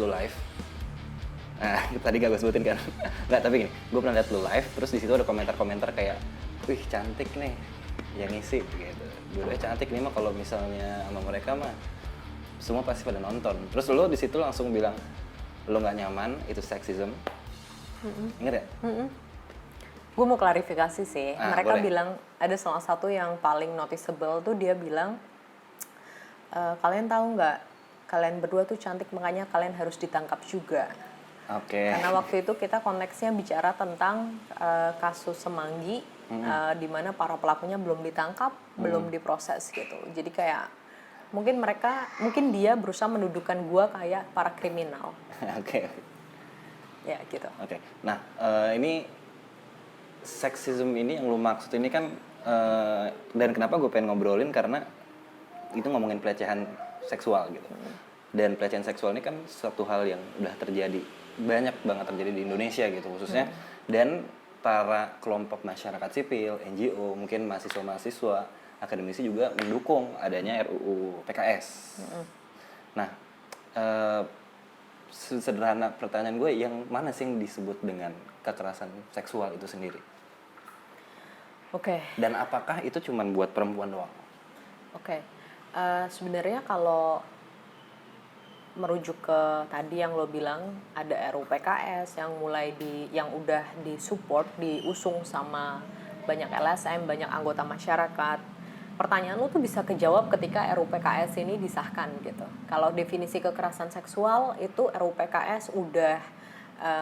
lu live. Nah, tadi gak gue sebutin kan. Nggak, tapi gini, gue pernah liat lu live, terus di situ ada komentar-komentar kayak, wih cantik nih yang ngisi gitu. Dua-duanya cantik nih mah, kalau misalnya sama mereka mah semua pasti pada nonton. Terus lu di situ langsung bilang lu nggak nyaman, itu sexism. Ingat ya? Gue mau klarifikasi sih. Mereka boleh. bilang ada salah satu yang paling noticeable tuh, dia bilang kalian tahu nggak, kalian berdua tuh cantik makanya kalian harus ditangkap juga. Oke. Karena waktu itu kita konteksnya bicara tentang kasus Semanggi, di mana para pelakunya belum ditangkap, belum diproses gitu. Jadi kayak mungkin dia berusaha mendudukan gue kayak para kriminal. Oke. Ya gitu. Oke. Nah, ini sexism ini yang lu maksud ini kan, dan kenapa gue pengen ngobrolin karena itu ngomongin pelecehan seksual gitu. Dan pelecehan seksual ini kan suatu hal yang udah terjadi, banyak banget terjadi di Indonesia gitu khususnya. Dan para kelompok masyarakat sipil, NGO, mungkin mahasiswa-mahasiswa, akademisi juga mendukung adanya RUU PKS. Nah, sederhana pertanyaan gue, yang mana sih yang disebut dengan kekerasan seksual itu sendiri? Oke. Dan apakah itu cuma buat perempuan doang? Oke. Sebenarnya kalau merujuk ke tadi yang lo bilang, ada RUU PKS yang yang udah disupport, diusung sama banyak LSM, banyak anggota masyarakat. Pertanyaan lo tuh bisa kejawab ketika RUU PKS ini disahkan gitu. Kalau definisi kekerasan seksual itu RUU PKS udah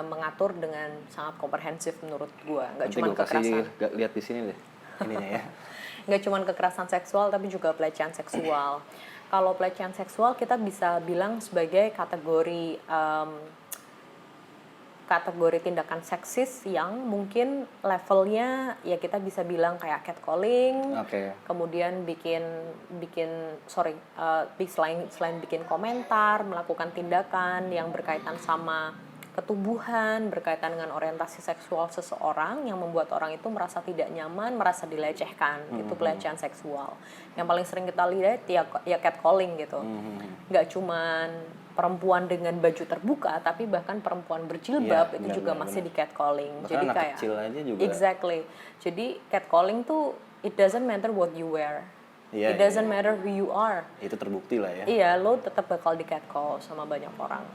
mengatur dengan sangat komprehensif menurut gue. Nggak cuma kekerasan. Lihat di sini deh ininya ya. Nggak cuma kekerasan seksual tapi juga pelecehan seksual. Kalau pelecehan seksual kita bisa bilang sebagai kategori tindakan seksis yang mungkin levelnya ya kita bisa bilang kayak catcalling. Kemudian selain bikin komentar, melakukan tindakan yang berkaitan sama ketubuhan, berkaitan dengan orientasi seksual seseorang yang membuat orang itu merasa tidak nyaman, merasa dilecehkan. Itu pelecehan seksual. Yang paling sering kita lihat ya catcalling gitu. Nggak cuman perempuan dengan baju terbuka, tapi bahkan perempuan berjilbab itu juga masih di catcalling. Bahkan jadi anak kayak kecil aja juga. Exactly. Jadi catcalling tuh it doesn't matter what you wear. It doesn't matter who you are. Itu terbukti lah ya. Iya, lo tetap bakal di catcall sama banyak orang.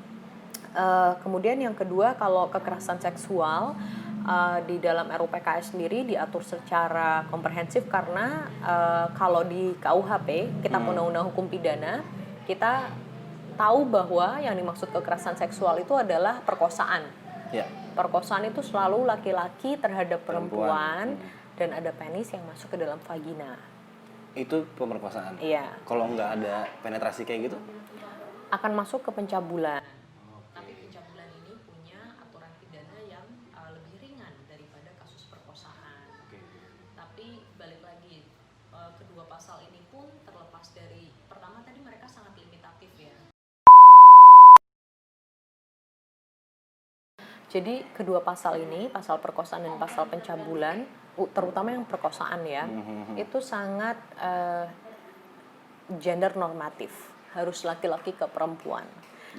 Kemudian yang kedua, kalau kekerasan seksual di dalam RUU PKS sendiri diatur secara komprehensif karena kalau di KUHP, kita Undang-Undang Hukum Pidana, kita tahu bahwa yang dimaksud kekerasan seksual itu adalah perkosaan. Perkosaan itu selalu laki-laki terhadap perempuan dan ada penis yang masuk ke dalam vagina. Itu pemerkosaan? Iya. Kalau nggak ada penetrasi kayak gitu? Akan masuk ke pencabulan. Tapi pencabulan ini punya aturan pidana yang lebih ringan daripada kasus perkosaan. Tapi balik lagi, kedua pasal ini pun terlepas dari, pertama tadi mereka sangat limitatif ya. Jadi kedua pasal ini, pasal perkosaan dan pasal pencabulan, terutama yang perkosaan ya, itu sangat gender normatif, harus laki-laki ke perempuan.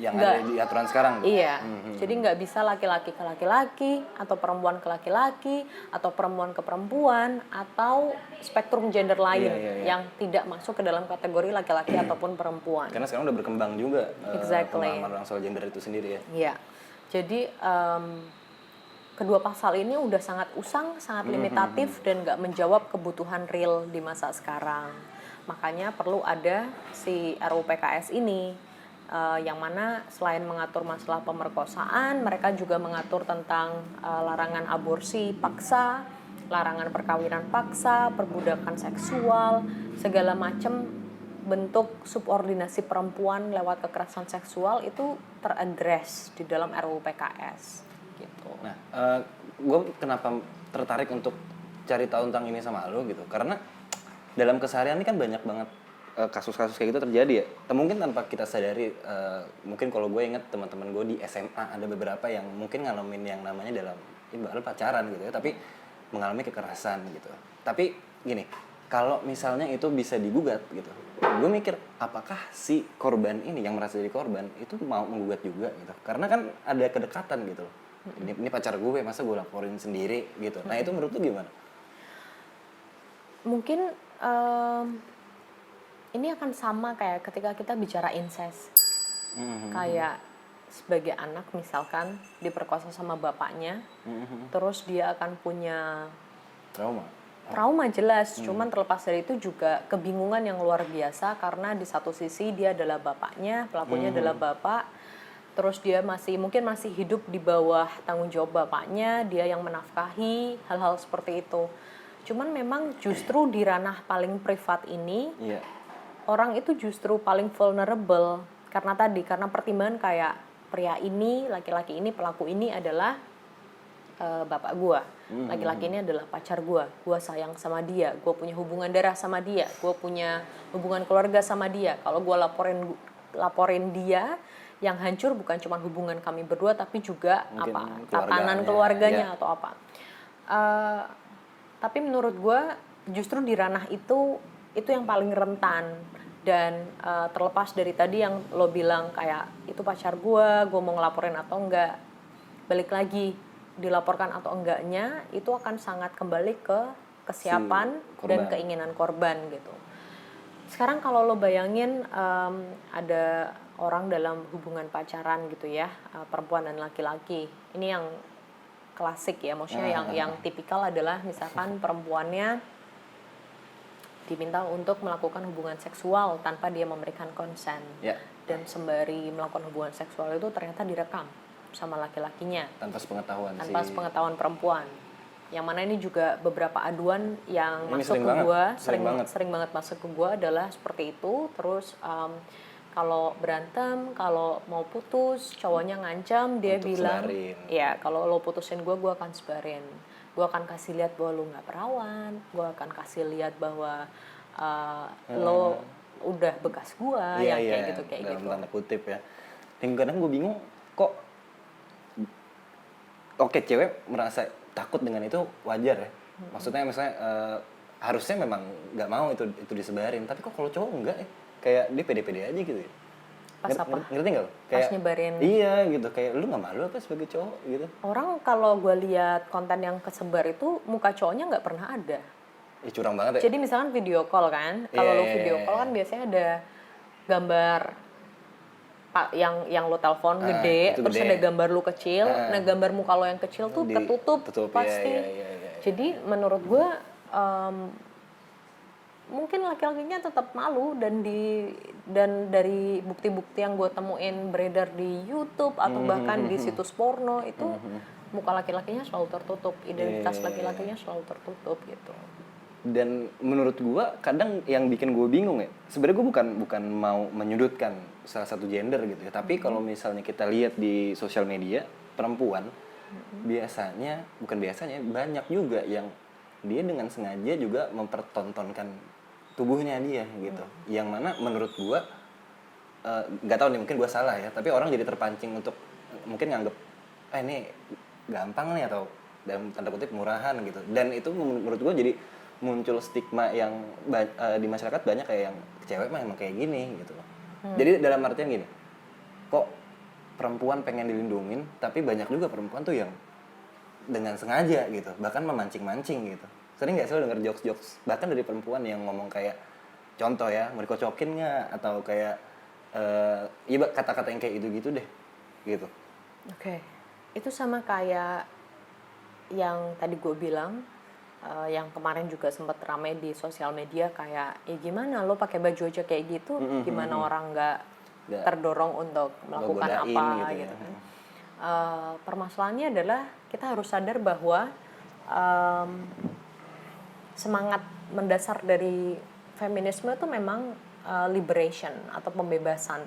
Yang ada di aturan sekarang? Iya, jadi nggak bisa laki-laki ke laki-laki, atau perempuan ke laki-laki, atau perempuan ke perempuan, atau spektrum gender lain yang tidak masuk ke dalam kategori laki-laki ataupun perempuan. Karena sekarang udah berkembang juga pemahaman soal gender itu sendiri ya. Iya, jadi kedua pasal ini udah sangat usang, sangat limitatif dan nggak menjawab kebutuhan real di masa sekarang. Makanya perlu ada si RUU PKS ini, yang mana selain mengatur masalah pemerkosaan, mereka juga mengatur tentang larangan aborsi paksa, larangan perkawinan paksa, perbudakan seksual, segala macam bentuk subordinasi perempuan lewat kekerasan seksual itu teradres di dalam RUU PKS. Gitu. Nah, gue kenapa tertarik untuk cari tahu tentang ini sama lo gitu? Karena dalam keseharian ini kan banyak banget kasus-kasus kayak gitu terjadi ya. Mungkin tanpa kita sadari, mungkin kalau gue inget teman-teman gue di SMA ada beberapa yang mungkin ngalamin yang namanya dalam pacaran gitu ya, tapi mengalami kekerasan gitu. Tapi gini, kalau misalnya itu bisa digugat gitu, gue mikir apakah si korban ini yang merasa jadi korban itu mau menggugat juga gitu, karena kan ada kedekatan gitu loh. Ini pacar gue, masa gue laporin sendiri gitu. Nah itu menurut lu gimana? Mungkin ini akan sama kayak ketika kita bicara incest. Kayak sebagai anak misalkan diperkosa sama bapaknya, terus dia akan punya trauma jelas. Cuman terlepas dari itu juga kebingungan yang luar biasa karena di satu sisi dia adalah bapaknya, pelakunya adalah bapak. Terus dia mungkin masih hidup di bawah tanggung jawab bapaknya, dia yang menafkahi, hal-hal seperti itu. Cuman memang justru di ranah paling privat ini, orang itu justru paling vulnerable karena pertimbangan kayak pria ini, laki-laki ini, pelaku ini adalah bapak gua, laki-laki ini adalah pacar gua sayang sama dia, gua punya hubungan darah sama dia, gua punya hubungan keluarga sama dia. Kalau gua laporin dia, yang hancur bukan cuma hubungan kami berdua tapi juga mungkin tatanan keluarganya atau apa. Tapi menurut gue justru di ranah itu yang paling rentan. Dan terlepas dari tadi yang lo bilang kayak itu pacar gue mau ngelaporin atau enggak, balik lagi dilaporkan atau enggaknya itu akan sangat kembali ke kesiapan dan keinginan korban gitu. Sekarang kalau lo bayangin ada orang dalam hubungan pacaran gitu ya, perempuan dan laki-laki, ini yang klasik ya, maksudnya yang tipikal adalah misalkan perempuannya diminta untuk melakukan hubungan seksual tanpa dia memberikan konsen, dan sembari melakukan hubungan seksual itu ternyata direkam sama laki-lakinya tanpa sepengetahuan perempuan. Yang mana ini juga beberapa aduan yang masuk ke gue, sering banget masuk ke gue adalah seperti itu. Terus kalau berantem, kalau mau putus, cowoknya ngancam, dia untuk bilang, ya kalau lo putusin gue akan sebarin. Gue akan kasih lihat bahwa lo nggak perawan, gue akan kasih lihat bahwa lo udah bekas gue, kayak gitu. Dalam tanda kutip ya. Dan kadang gue bingung, kok oke cewek merasa takut dengan itu wajar ya. Maksudnya misalnya harusnya memang nggak mau itu disebarin, tapi kok kalau cowok enggak ya? Kayak dia pede-pede aja gitu ya. Pas apa? Ngerti nggak lo? Pas nyebarin. Iya gitu, kayak lu nggak malu apa sebagai cowok gitu? Orang kalau gue lihat konten yang kesebar itu muka cowoknya nggak pernah ada. Curang banget ya. Jadi misalkan video call kan, kalau lo video call kan biasanya ada gambar yang lo telepon gede, terus ada gambar lo kecil. Nah gambar muka lo yang kecil tuh ketutup pasti. Jadi menurut gue mungkin laki-lakinya tetap malu, dan dari bukti-bukti yang gue temuin beredar di YouTube atau bahkan di situs porno itu muka laki-lakinya selalu tertutup, identitas laki-lakinya selalu tertutup gitu. Dan menurut gue kadang yang bikin gue bingung ya, sebenarnya gue bukan mau menyudutkan salah satu gender gitu ya, tapi kalau misalnya kita lihat di sosial media perempuan banyak juga yang dia dengan sengaja juga mempertontonkan tubuhnya dia gitu, yang mana menurut gue nggak tahu nih, mungkin gue salah ya, tapi orang jadi terpancing untuk mungkin nganggep ini gampang nih atau dalam tanda kutip murahan gitu, dan itu menurut gue jadi muncul stigma yang di masyarakat banyak kayak yang cewek mah emang kayak gini gitu. Jadi dalam artian gini, kok perempuan pengen dilindungin tapi banyak juga perempuan tuh yang dengan sengaja gitu, bahkan memancing-mancing gitu. Sering nggak sih lo denger jokes-jokes bahkan dari perempuan yang ngomong kayak, contoh ya, mau dikocokin nggak, atau kayak kata-kata yang kayak gitu deh gitu. Oke. Itu sama kayak yang tadi gue bilang, yang kemarin juga sempat ramai di sosial media, kayak gimana lo pakai baju aja kayak gitu, gimana orang nggak terdorong untuk melakukan apa gitu kan. Permasalahannya adalah kita harus sadar bahwa semangat mendasar dari feminisme itu memang liberation atau pembebasan.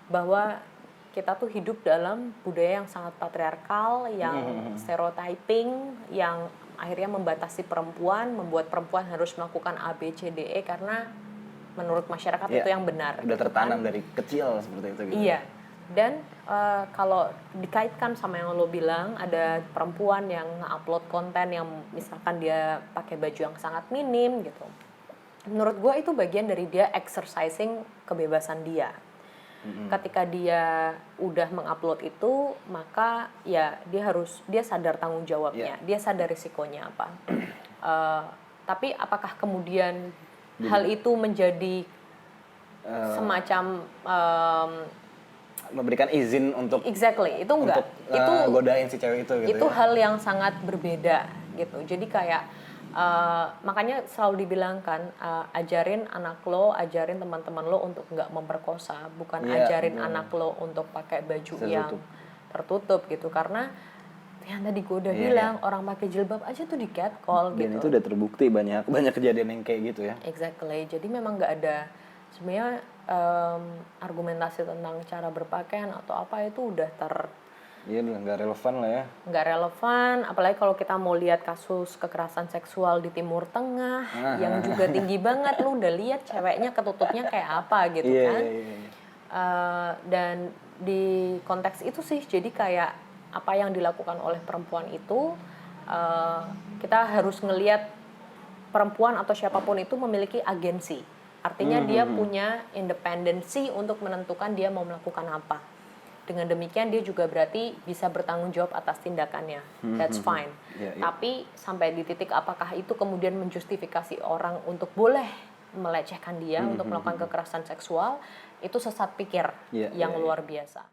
Bahwa kita tuh hidup dalam budaya yang sangat patriarkal, yang stereotyping, yang akhirnya membatasi perempuan, membuat perempuan harus melakukan A, B, C, D, E karena menurut masyarakat itu yang benar. Udah tertanam dari kecil seperti itu gitu. Iya. Dan kalau dikaitkan sama yang lo bilang, ada perempuan yang upload konten yang misalkan dia pakai baju yang sangat minim gitu. menurut gue itu bagian dari dia exercising kebebasan dia. Ketika dia udah mengupload itu, maka ya dia sadar tanggung jawabnya, dia sadar risikonya apa. Tapi apakah kemudian hal itu menjadi semacam memberikan izin untuk exactly itu enggak, itu godain si cewek itu gitu itu ya? hal yang sangat berbeda gitu. Jadi kayak makanya selalu dibilangkan ajarin anak lo, ajarin teman-teman lo untuk nggak memperkosa, bukan ajarin anak lo untuk pakai baju yang tertutup gitu. Karena yang tadi gue udah bilang orang pakai jilbab aja tuh di catcall gitu. Dan itu udah terbukti banyak kejadian yang kayak gitu ya. Exactly. Jadi memang nggak ada sebenarnya argumentasi tentang cara berpakaian atau apa itu udah Iya, udah nggak relevan lah ya. nggak relevan, apalagi kalau kita mau lihat kasus kekerasan seksual di Timur Tengah yang juga tinggi banget, lu udah lihat ceweknya ketutupnya kayak apa gitu kan. Dan di konteks itu sih jadi kayak apa yang dilakukan oleh perempuan itu kita harus ngelihat perempuan atau siapapun itu memiliki agensi, artinya dia punya independensi untuk menentukan dia mau melakukan apa. Dengan demikian dia juga berarti bisa bertanggung jawab atas tindakannya. That's fine. Tapi sampai di titik apakah itu kemudian menjustifikasi orang untuk boleh melecehkan dia untuk melakukan kekerasan seksual, itu sesat pikir yang luar biasa.